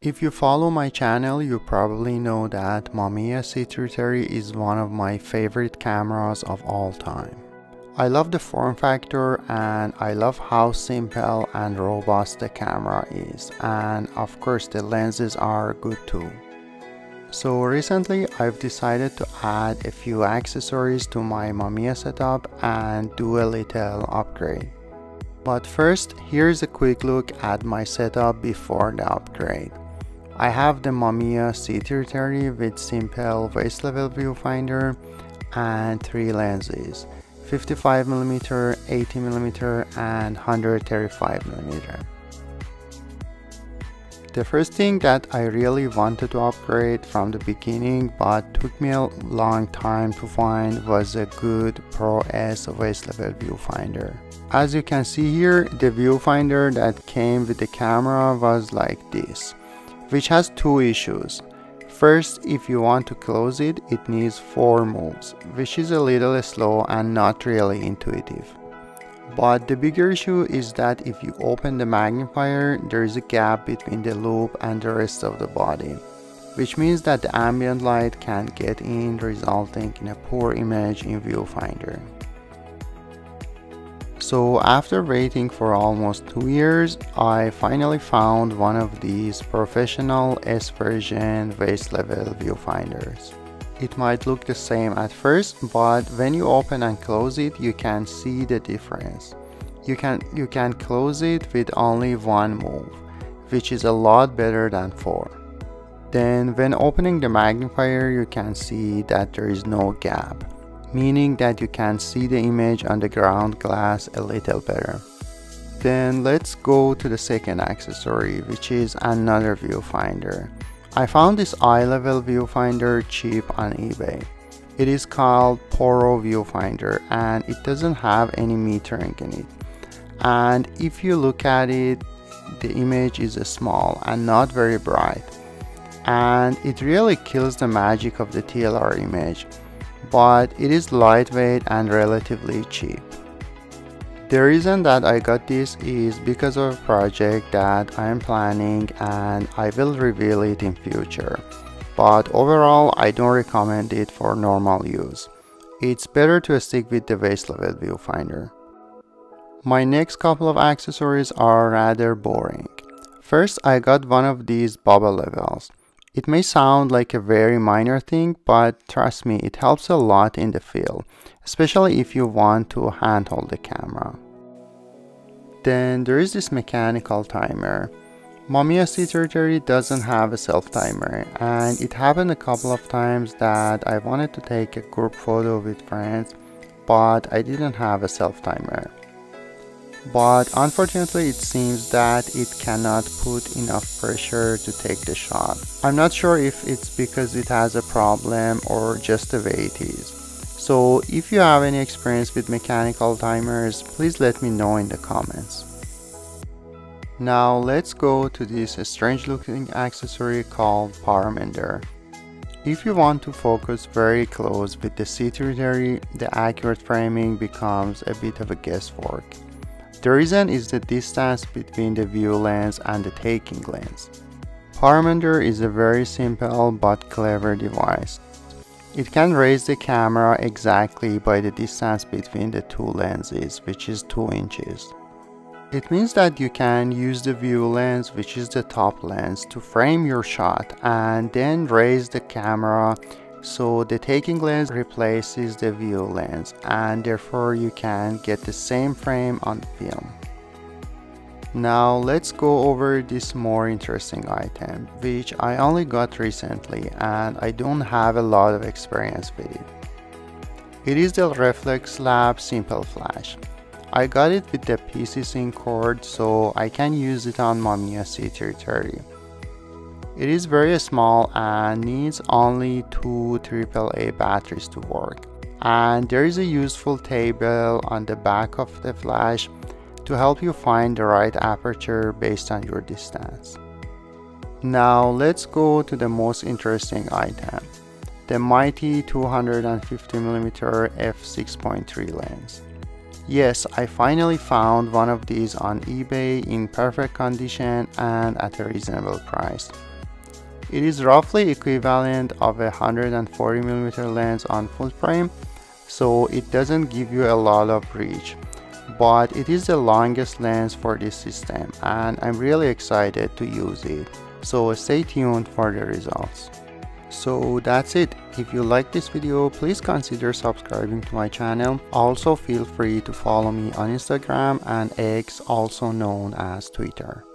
If you follow my channel, you probably know that Mamiya C330 is one of my favorite cameras of all time. I love the form factor and I love how simple and robust the camera is, and of course the lenses are good too. So recently I've decided to add a few accessories to my Mamiya setup and do a little upgrade. But first, here's a quick look at my setup before the upgrade. I have the Mamiya C330 with simple waist level viewfinder and 3 lenses, 55mm, 80mm and 135mm. The first thing that I really wanted to upgrade from the beginning but took me a long time to find was a good Porro S waist level viewfinder. As you can see here, the viewfinder that came with the camera was like this, which has 2 issues. First, if you want to close it, it needs 4 moves, which is a little slow and not really intuitive. But the bigger issue is that if you open the magnifier, there is a gap between the loop and the rest of the body, which means that the ambient light can't get in, resulting in a poor image in viewfinder. So after waiting for almost 2 years, I finally found one of these professional S version waist level viewfinders. It might look the same at first, but when you open and close it, you can see the difference. You can close it with only 1 move, which is a lot better than 4. Then when opening the magnifier, you can see that there is no gap, meaning that you can see the image on the ground glass a little better. Then let's go to the second accessory, which is another viewfinder. I found this eye-level viewfinder cheap on eBay. It is called Porro viewfinder and it doesn't have any metering in it. And if you look at it, the image is small and not very bright. And it really kills the magic of the TLR image, but it is lightweight and relatively cheap. The reason that I got this is because of a project that I am planning and I will reveal it in future. But overall, I don't recommend it for normal use. It's better to stick with the waist level viewfinder. My next couple of accessories are rather boring. First, I got one of these bubble levels. It may sound like a very minor thing, but trust me, it helps a lot in the field, especially if you want to handhold the camera. Then there is this mechanical timer. Mamiya C330 doesn't have a self timer, and it happened a couple of times that I wanted to take a group photo with friends, but I didn't have a self timer. But unfortunately it seems that it cannot put enough pressure to take the shot. I'm not sure if it's because it has a problem or just the way it is. So if you have any experience with mechanical timers, please let me know in the comments. Now let's go to this strange looking accessory called Paramender. If you want to focus very close with the C330, the accurate framing becomes a bit of a guesswork. The reason is the distance between the view lens and the taking lens. Paramender is a very simple but clever device. It can raise the camera exactly by the distance between the 2 lenses, which is 2 inches. It means that you can use the view lens, which is the top lens, to frame your shot and then raise the camera so the taking lens replaces the view lens, and therefore you can get the same frame on film. Now let's go over this more interesting item, which I only got recently and I don't have a lot of experience with it. It is the Reflx Lab Simple Flash. I got it with the PC sync cord, so I can use it on Mamiya C330. It is very small and needs only 2 AAA batteries to work. And there is a useful table on the back of the flash to help you find the right aperture based on your distance. Now let's go to the most interesting item, the mighty 250mm f6.3 lens. Yes, I finally found one of these on eBay in perfect condition and at a reasonable price. It is roughly equivalent of a 140mm lens on full frame, so it doesn't give you a lot of reach, but it is the longest lens for this system and I'm really excited to use it, so stay tuned for the results. So that's it. If you like this video, please consider subscribing to my channel. Also feel free to follow me on Instagram and X, also known as Twitter.